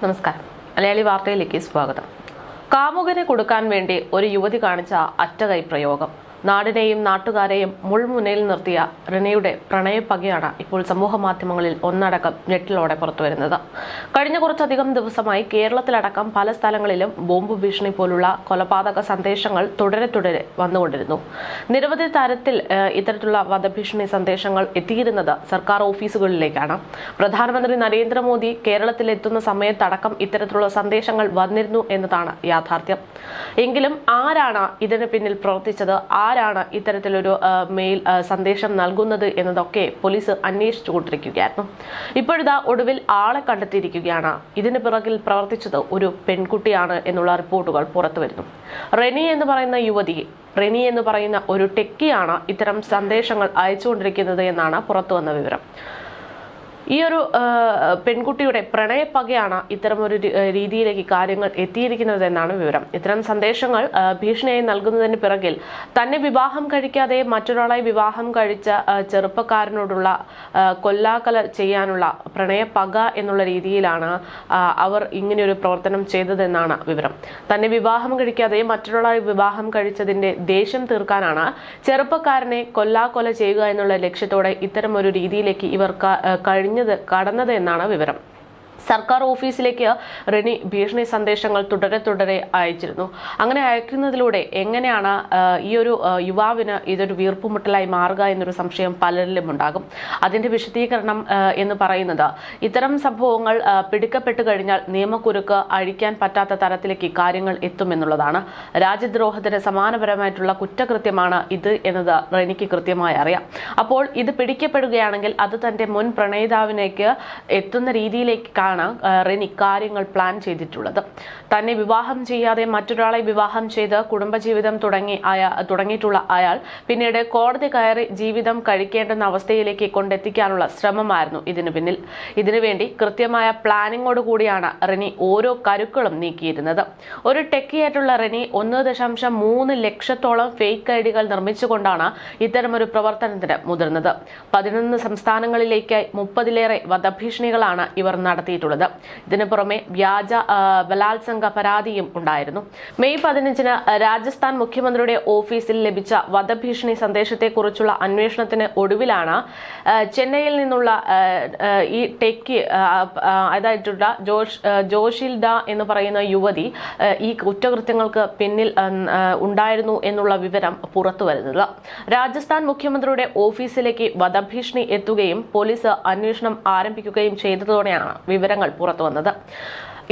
നമസ്കാരം. മലയാളി വാർത്തയിലേക്ക് സ്വാഗതം. കാമുകനെ കൊടുക്കാൻ വേണ്ടി ഒരു യുവതി കാണിച്ച അറ്റകൈ പ്രയോഗം നാടിനെയും നാട്ടുകാരെയും മുൾമുനയിൽ നിർത്തിയ റിനയുടെ പ്രണയപ്പകയാണ് ഇപ്പോൾ സമൂഹ മാധ്യമങ്ങളിൽ ഒന്നടക്കം ഞെട്ടിലോടെ പുറത്തുവരുന്നത്. കഴിഞ്ഞ കുറച്ചധികം ദിവസമായി കേരളത്തിലടക്കം പല സ്ഥലങ്ങളിലും ബോംബ് ഭീഷണി പോലുള്ള കൊലപാതക സന്ദേശങ്ങൾ തുടരെ വന്നുകൊണ്ടിരുന്നു. നിരവധി തരത്തിൽ ഇത്തരത്തിലുള്ള വധഭീഷണി സന്ദേശങ്ങൾ എത്തിയിരുന്നത് സർക്കാർ ഓഫീസുകളിലേക്കാണ്. പ്രധാനമന്ത്രി നരേന്ദ്രമോദി കേരളത്തിലെത്തുന്ന സമയത്തടക്കം ഇത്തരത്തിലുള്ള സന്ദേശങ്ങൾ വന്നിരുന്നു എന്നതാണ് യാഥാർത്ഥ്യം. എങ്കിലും ആരാണ് ഇതിന് പിന്നിൽ പ്രവർത്തിച്ചത്, ആരാണ് ഇത്തരത്തിലൊരു മെയിൽ സന്ദേശം നൽകുന്നത് എന്നതൊക്കെ പോലീസ് അന്വേഷിച്ചുകൊണ്ടിരിക്കുകയായിരുന്നു. ഇപ്പോഴിതാ ഒടുവിൽ ആളെ കണ്ടെത്തിയിരിക്കുകയാണ്. ഇതിന് പിറകിൽ പ്രവർത്തിച്ചത് ഒരു പെൺകുട്ടിയാണ് എന്നുള്ള റിപ്പോർട്ടുകൾ പുറത്തുവരുന്നു. റെനി എന്ന് പറയുന്ന യുവതി, റെനി എന്ന് പറയുന്ന ഒരു ടെക്കിയാണ് ഇത്തരം സന്ദേശങ്ങൾ അയച്ചുകൊണ്ടിരിക്കുന്നത് എന്നാണ് പുറത്തുവന്ന വിവരം. ഈ ഒരു പെൺകുട്ടിയുടെ പ്രണയപ്പകയാണ് ഇത്തരമൊരു രീതിയിലേക്ക് കാര്യങ്ങൾ എത്തിയിരിക്കുന്നത് എന്നാണ് വിവരം. ഇത്തരം സന്ദേശങ്ങൾ ഭീഷണിയായി നൽകുന്നതിന് പിറകിൽ തന്നെ വിവാഹം കഴിക്കാതെ മറ്റൊരാളെ വിവാഹം കഴിച്ച ചെറുപ്പക്കാരനോടുള്ള കൊല്ലാക്കല ചെയ്യാനുള്ള പ്രണയപ്പക എന്നുള്ള രീതിയിലാണ് അവർ ഇങ്ങനെയൊരു പ്രവർത്തനം ചെയ്തതെന്നാണ് വിവരം. തന്നെ വിവാഹം കഴിക്കാതെ മറ്റൊരാളെ വിവാഹം കഴിച്ചതിന്റെ ദേഷ്യം തീർക്കാനാണ് ചെറുപ്പക്കാരനെ കൊല്ലാക്കൊല ചെയ്യുക എന്നുള്ള ലക്ഷ്യത്തോടെ ഇത്തരം ഒരു രീതിയിലേക്ക് ഇവർ കടന്നത് എന്നാണ് വിവരം. സർക്കാർ ഓഫീസിലേക്ക് റെനി ഭീഷണി സന്ദേശങ്ങൾ തുടരെ അയച്ചിരുന്നു. അങ്ങനെ അയക്കുന്നതിലൂടെ എങ്ങനെയാണ് ഈ ഒരു യുവാവിന് ഇതൊരു വീർപ്പുമുട്ടലായി മാറുക എന്നൊരു സംശയം പലരിലും ഉണ്ടാകും. അതിന്റെ വിശദീകരണം എന്ന് പറയുന്നത് ഇത്തരം സംഭവങ്ങൾ പിടിക്കപ്പെട്ടു കഴിഞ്ഞാൽ നിയമക്കുരുക്ക് അഴിക്കാൻ പറ്റാത്ത തരത്തിലേക്ക് കാര്യങ്ങൾ എത്തുമെന്നുള്ളതാണ്. രാജ്യദ്രോഹത്തിന് സമാനപരമായിട്ടുള്ള കുറ്റകൃത്യമാണ് ഇത് എന്നത് റെനിക്ക് കൃത്യമായി അറിയാം. അപ്പോൾ ഇത് പിടിക്കപ്പെടുകയാണെങ്കിൽ അത് തന്റെ മുൻ പ്രണയിതാവിനേക്ക് എത്തുന്ന രീതിയിലേക്ക് റെനി കാര്യങ്ങൾ പ്ലാൻ ചെയ്തിട്ടുള്ളത്. തന്നെ വിവാഹം ചെയ്യാതെ മറ്റൊരാളെ വിവാഹം ചെയ്ത് കുടുംബജീവിതം തുടങ്ങിയിട്ടുള്ള അയാൾ പിന്നീട് കോടതി കയറി ജീവിതം കഴിക്കേണ്ടുന്ന അവസ്ഥയിലേക്ക് കൊണ്ടെത്തിക്കാനുള്ള ശ്രമമായിരുന്നു ഇതിനു പിന്നിൽ. ഇതിനുവേണ്ടി കൃത്യമായ പ്ലാനിങ്ങോട് കൂടിയാണ് റെനി ഓരോ കരുക്കളും നീക്കിയിരുന്നത്. ഒരു ടെക്കിയായിട്ടുള്ള റെനി 1.3 ലക്ഷത്തോളം ഫേക്ക് ഐഡികൾ നിർമ്മിച്ചുകൊണ്ടാണ് ഇത്തരമൊരു പ്രവർത്തനത്തിന് മുതിർന്നത്. 11 സംസ്ഥാനങ്ങളിലേക്ക് 30-ലേറെ വധഭീഷണികളാണ് ഇവർ നടത്തിയിട്ടുള്ളത്. ഇതിനു പുറമെ വ്യാജ ബലാത്സംഗ പരാതിയും ഉണ്ടായിരുന്നു. മെയ് 15-ന് രാജസ്ഥാൻ മുഖ്യമന്ത്രിയുടെ ഓഫീസിൽ ലഭിച്ച വധഭീഷണി സന്ദേശത്തെക്കുറിച്ചുള്ള അന്വേഷണത്തിന് ഒടുവിലാണ് ചെന്നൈയിൽ നിന്നുള്ള ഈ ടെക്കി അതായിട്ടുള്ള ജോഷിൽഡ എന്ന് പറയുന്ന യുവതി ഈ കുറ്റകൃത്യങ്ങൾക്ക് പിന്നിൽ ഉണ്ടായിരുന്നു എന്നുള്ള വിവരം പുറത്തു വരുന്നത്. രാജസ്ഥാൻ മുഖ്യമന്ത്രിയുടെ ഓഫീസിലേക്ക് വധഭീഷണി എത്തുകയും പോലീസ് അന്വേഷണം ആരംഭിക്കുകയും ചെയ്തതോടെയാണ് വിവരങ്ങൾ പുറത്തു വന്നത്.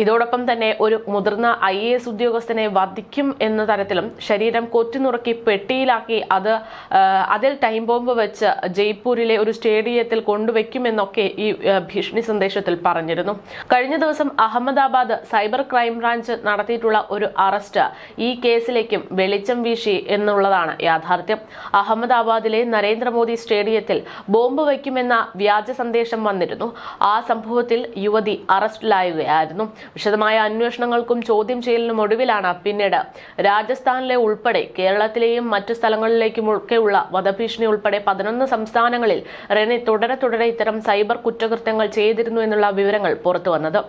ഇതോടൊപ്പം തന്നെ ഒരു മുതിർന്ന IAS ഉദ്യോഗസ്ഥനെ വധിക്കും എന്ന തരത്തിലും ശരീരം കൊത്തിനുറുക്കി പെട്ടിയിലാക്കി അതിൽ ടൈം ബോംബ് വെച്ച് ജയ്പൂരിലെ ഒരു സ്റ്റേഡിയത്തിൽ കൊണ്ടുവയ്ക്കുമെന്നൊക്കെ ഈ ഭീഷണി സന്ദേശത്തിൽ പറഞ്ഞിരുന്നു. കഴിഞ്ഞ ദിവസം അഹമ്മദാബാദ് സൈബർ ക്രൈം ബ്രാഞ്ച് നടത്തിയിട്ടുള്ള ഒരു അറസ്റ്റ് ഈ കേസിലേക്കും വെളിച്ചം വീശി എന്നുള്ളതാണ് യാഥാർത്ഥ്യം. അഹമ്മദാബാദിലെ നരേന്ദ്രമോദി സ്റ്റേഡിയത്തിൽ ബോംബ് വയ്ക്കുമെന്ന വ്യാജ സന്ദേശം വന്നിരുന്നു. ആ സംഭവത്തിൽ യുവതി അറസ്റ്റിലാവുകയായിരുന്നു. വിശദമായ അന്വേഷണങ്ങൾക്കും ചോദ്യം ചെയ്യലിനും ഒടുവിലാണ് പിന്നീട് രാജസ്ഥാനിലെ ഉൾപ്പെടെ കേരളത്തിലെയും മറ്റു സ്ഥലങ്ങളിലേക്കുമൊക്കെയുള്ള വധഭീഷണി ഉൾപ്പെടെ 11 സംസ്ഥാനങ്ങളിൽ റെനി തുടരെ ഇത്തരം സൈബർ കുറ്റകൃത്യങ്ങൾ ചെയ്തിരുന്നു എന്നുള്ള വിവരങ്ങൾ പുറത്തു വന്നത്.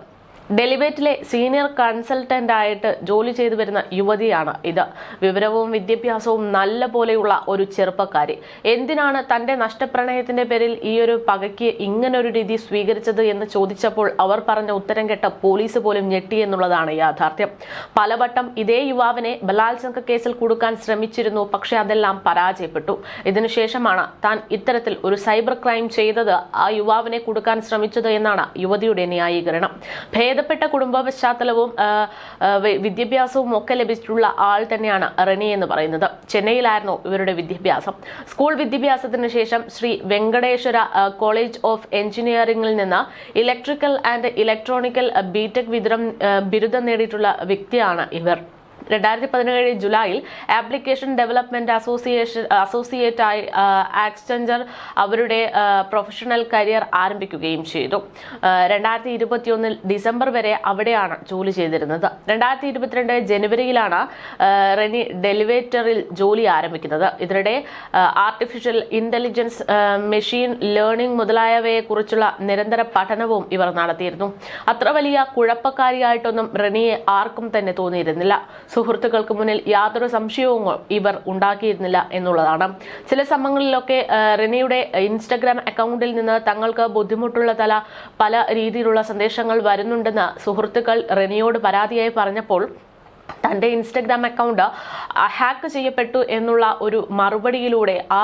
ഡെലിവേറ്റിലെ സീനിയർ കൺസൾട്ടന്റ് ആയിട്ട് ജോലി ചെയ്തു വരുന്ന യുവതിയാണ് ഇത്. വിവരവും വിദ്യാഭ്യാസവും നല്ല പോലെയുള്ള ഒരു ചെറുപ്പക്കാരി. എന്തിനാണ് തന്റെ നഷ്ടപ്രണയത്തിന്റെ പേരിൽ ഈ ഒരു പകയ്ക്ക് ഇങ്ങനൊരു രീതി സ്വീകരിച്ചത് എന്ന് ചോദിച്ചപ്പോൾ അവർ പറഞ്ഞ ഉത്തരം കേട്ട പോലീസ് പോലും ഞെട്ടി എന്നുള്ളതാണ് യാഥാർത്ഥ്യം. പലവട്ടം ഇതേ യുവാവിനെ ബലാത്സംഗ കേസിൽ കുടുക്കാൻ ശ്രമിച്ചിരുന്നു. പക്ഷെ അതെല്ലാം പരാജയപ്പെട്ടു. ഇതിനുശേഷമാണ് താൻ ഇത്തരത്തിൽ ഒരു സൈബർ ക്രൈം ചെയ്തത്, ആ യുവാവിനെ കുടുക്കാൻ ശ്രമിച്ചത് എന്നാണ് യുവതിയുടെ ന്യായീകരണം. ഭേദപ്പെട്ട കുടുംബ പശ്ചാത്തലവും വിദ്യാഭ്യാസവും ഒക്കെ ലഭിച്ചിട്ടുള്ള ആൾ തന്നെയാണ് റെനി എന്ന് പറയുന്നത്. ചെന്നൈയിലായിരുന്നു ഇവരുടെ വിദ്യാഭ്യാസം. സ്കൂൾ വിദ്യാഭ്യാസത്തിന് ശേഷം ശ്രീ വെങ്കടേശ്വര കോളേജ് ഓഫ് എഞ്ചിനീയറിംഗിൽ നിന്ന് ഇലക്ട്രിക്കൽ ആൻഡ് ഇലക്ട്രോണിക്കൽ ബിടെക് ബിരുദം നേടിയിട്ടുള്ള വ്യക്തിയാണ് ഇവർ. 2017 ജൂലൈയിൽ ആപ്ലിക്കേഷൻ ഡെവലപ്മെന്റ് അസോസിയേറ്റായി ആക്സെഞ്ചർ അവരുടെ പ്രൊഫഷണൽ കരിയർ ആരംഭിക്കുകയും ചെയ്തു. 2021 ഡിസംബർ വരെ അവിടെയാണ് ജോലി ചെയ്തിരുന്നത്. 2022 ജനുവരിയിലാണ് റെനി ഡെലിവേറ്ററിൽ ജോലി ആരംഭിക്കുന്നത്. ഇതിനിടെ ആർട്ടിഫിഷ്യൽ ഇന്റലിജൻസ്, മെഷീൻ ലേണിംഗ് മുതലായവയെ കുറിച്ചുള്ള നിരന്തര പഠനവും ഇവർ നടത്തിയിരുന്നു. അത്ര വലിയ കുഴപ്പക്കാരിയായിട്ടൊന്നും റെനിയെ ആർക്കും തന്നെ തോന്നിയിരുന്നില്ല. സുഹൃത്തുക്കൾക്ക് മുന്നിൽ യാതൊരു സംശയവും ഇവർ ഉണ്ടാക്കിയിരുന്നില്ല എന്നുള്ളതാണ്. ചില സമയങ്ങളിലൊക്കെ റെനിയുടെ ഇൻസ്റ്റഗ്രാം അക്കൗണ്ടിൽ നിന്ന് തങ്ങൾക്ക് ബുദ്ധിമുട്ടുള്ള പല രീതിയിലുള്ള സന്ദേശങ്ങൾ വരുന്നുണ്ടെന്ന് സുഹൃത്തുക്കൾ റെനിയോട് പരാതിയായി പറഞ്ഞപ്പോൾ തന്റെ ഇൻസ്റ്റഗ്രാം അക്കൗണ്ട് ഹാക്ക് ചെയ്യപ്പെട്ടു എന്നുള്ള ഒരു മറുപടിയിലൂടെ ആ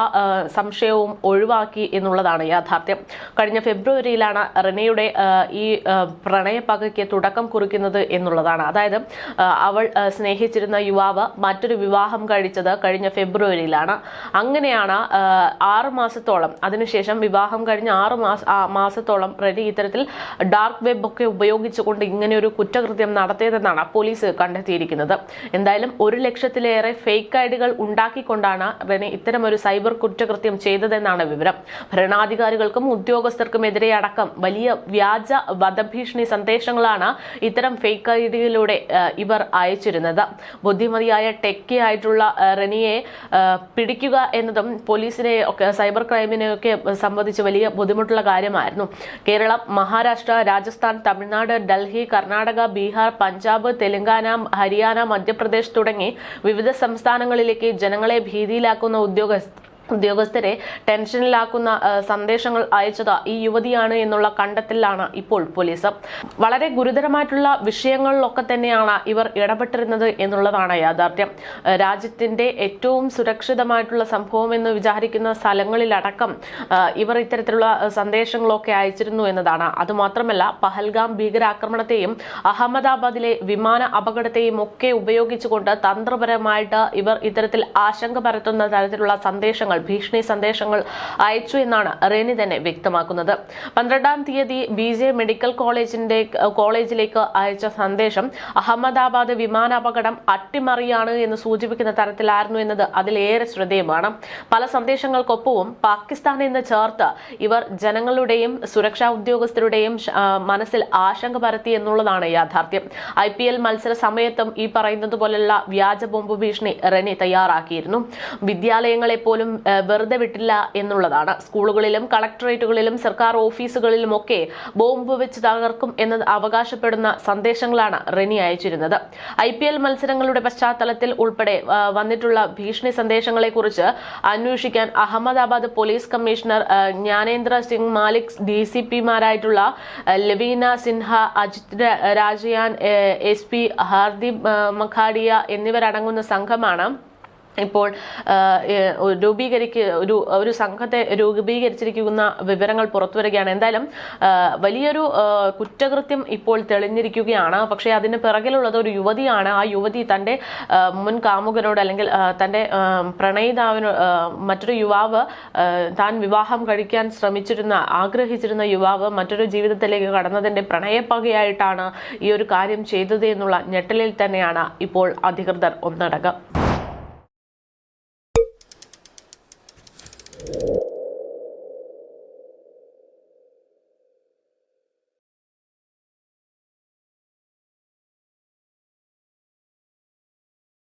സംശയവും ഒഴിവാക്കി എന്നുള്ളതാണ് യാഥാർത്ഥ്യം. കഴിഞ്ഞ ഫെബ്രുവരിയിലാണ് റെനയുടെ ഈ പ്രണയപ്പകയ്ക്ക് തുടക്കം കുറിക്കുന്നത് എന്നുള്ളതാണ്. അതായത് അവൾ സ്നേഹിച്ചിരുന്ന യുവാവ് മറ്റൊരു വിവാഹം കഴിച്ചത് കഴിഞ്ഞ ഫെബ്രുവരിയിലാണ്. അങ്ങനെയാണ് 6 മാസത്തോളം, അതിനുശേഷം വിവാഹം കഴിഞ്ഞ 6 മാസത്തോളം റെനി ഇത്തരത്തിൽ ഡാർക്ക് വെബ് ഒക്കെ ഉപയോഗിച്ചുകൊണ്ട് ഇങ്ങനെ ഒരു കുറ്റകൃത്യം നടത്തിയതെന്നാണ് പോലീസ് കണ്ടെത്തിയിരിക്കുന്നത്. എന്തായാലും 1 ലക്ഷത്തിലേറെ ഫേക്ക് ഐഡികൾ ഉണ്ടാക്കിക്കൊണ്ടാണ് റെനി ഇത്തരമൊരു സൈബർ കുറ്റകൃത്യം ചെയ്തതെന്നാണ് വിവരം. ഭരണാധികാരികൾക്കും ഉദ്യോഗസ്ഥർക്കുമെതിരെ അടക്കം വലിയ വ്യാജ വധഭീഷണി സന്ദേശങ്ങളാണ് ഇത്തരം ഫേക്ക് ഐഡിയിലൂടെ ഇവർ അയച്ചിരുന്നത്. ബുദ്ധിമതിയായ ടെക്കി ആയിട്ടുള്ള റെനിയെ പിടിക്കുക എന്നതും പോലീസിനെ ഒക്കെ സൈബർ ക്രൈമിനെയൊക്കെ സംബന്ധിച്ച് വലിയ ബുദ്ധിമുട്ടുള്ള കാര്യമായിരുന്നു. കേരളം, മഹാരാഷ്ട്ര, രാജസ്ഥാൻ, തമിഴ്നാട്, ഡൽഹി, കർണാടക, ബീഹാർ, പഞ്ചാബ്, തെലങ്കാന, ഹരിയാന, മധ്യപ്രദേശ് തുടങ്ങി വിവിധ സംസ്ഥാനങ്ങളിലേക്ക് ജനങ്ങളെ ഭീതിയിലാക്കുന്ന ഉദ്യോഗസ്ഥരെ ടെൻഷനിലാക്കുന്ന സന്ദേശങ്ങൾ അയച്ചത് ഈ യുവതിയാണ് എന്നുള്ള കണ്ടെത്തലാണ് ഇപ്പോൾ പോലീസ്. വളരെ ഗുരുതരമായിട്ടുള്ള വിഷയങ്ങളിലൊക്കെ തന്നെയാണ് ഇവർ ഇടപെട്ടിരുന്നത് എന്നുള്ളതാണ് യാഥാർത്ഥ്യം. രാജ്യത്തിന്റെ ഏറ്റവും സുരക്ഷിതമായിട്ടുള്ള സംഭവം എന്ന് വിചാരിക്കുന്ന സ്ഥലങ്ങളിലടക്കം ഇവർ ഇത്തരത്തിലുള്ള സന്ദേശങ്ങളൊക്കെ അയച്ചിരുന്നു എന്നതാണ്. അതുമാത്രമല്ല, പഹൽഗാം ഭീകരാക്രമണത്തെയും അഹമ്മദാബാദിലെ വിമാന അപകടത്തെയും ഒക്കെ ഉപയോഗിച്ചുകൊണ്ട് തന്ത്രപരമായിട്ട് ഇവർ ഇത്തരത്തിൽ ആശങ്ക പരത്തുന്ന തരത്തിലുള്ള സന്ദേശങ്ങൾ, ഭീഷണി സന്ദേശങ്ങൾ അയച്ചു എന്നാണ് റെനി തന്നെ വ്യക്തമാക്കുന്നത്. 12-ാം തീയതി BJ മെഡിക്കൽ കോളേജിലേക്ക് അയച്ച സന്ദേശം അഹമ്മദാബാദ് വിമാനാപകടം അട്ടിമറിയാണ് എന്ന് സൂചിപ്പിക്കുന്ന തരത്തിലായിരുന്നു എന്നത് അതിലേറെ ശ്രദ്ധേയമാണ്. പല സന്ദേശങ്ങൾക്കൊപ്പവും പാകിസ്ഥാൻ എന്ന് ചേർത്ത് ഇവർ ജനങ്ങളുടെയും സുരക്ഷാ ഉദ്യോഗസ്ഥരുടെയും മനസ്സിൽ ആശങ്ക പരത്തി എന്നുള്ളതാണ് യാഥാർത്ഥ്യം. IPL മത്സര സമയത്തും ഈ പറയുന്നത് പോലുള്ള വ്യാജ ബോംബ് ഭീഷണി റെനി തയ്യാറാക്കിയിരുന്നു. വിദ്യാലയങ്ങളെ പോലും വെറുതെ വിട്ടില്ല എന്നുള്ളതാണ്. സ്കൂളുകളിലും കളക്ടറേറ്റുകളിലും സർക്കാർ ഓഫീസുകളിലും ഒക്കെ ബോംബ് വെച്ച് തകർക്കും എന്ന് അവകാശപ്പെടുന്ന സന്ദേശങ്ങളാണ് റെനി അയച്ചിരുന്നത്. IPL മത്സരങ്ങളുടെ പശ്ചാത്തലത്തിൽ ഉൾപ്പെടെ വന്നിട്ടുള്ള ഭീഷണി സന്ദേശങ്ങളെ കുറിച്ച് അന്വേഷിക്കാൻ അഹമ്മദാബാദ് പോലീസ് കമ്മീഷണർ ജ്ഞാനേന്ദ്ര സിംഗ് മാലിക്, DCP-മാരായിട്ടുള്ള ലവീന സിൻഹ, അജിത് രാജയാൻ, SP ഹർദീപ് മഖാഡിയ എന്നിവരടങ്ങുന്ന സംഘമാണ് ഇപ്പോൾ ഒരു സംഘത്തെ രൂപീകരിച്ചിരിക്കുന്ന വിവരങ്ങൾ പുറത്തുവരികയാണ്. എന്തായാലും വലിയൊരു കുറ്റകൃത്യം ഇപ്പോൾ തെളിഞ്ഞിരിക്കുകയാണ്. പക്ഷേ അതിന് പിറകിലുള്ളത് ഒരു യുവതിയാണ്. ആ യുവതി തൻ്റെ മുൻ കാമുകനോട് അല്ലെങ്കിൽ തൻ്റെ പ്രണയിതാവിനോട്, മറ്റൊരു യുവാവ്, താൻ വിവാഹം കഴിക്കാൻ ആഗ്രഹിച്ചിരുന്ന യുവാവ് മറ്റൊരു ജീവിതത്തിലേക്ക് കടന്നതിൻ്റെ പ്രണയപ്പകയായിട്ടാണ് ഈ ഒരു കാര്യം ചെയ്തത് എന്നുള്ള ഞെട്ടലിൽ തന്നെയാണ് ഇപ്പോൾ അധികൃതർ ഒന്നടങ്കം.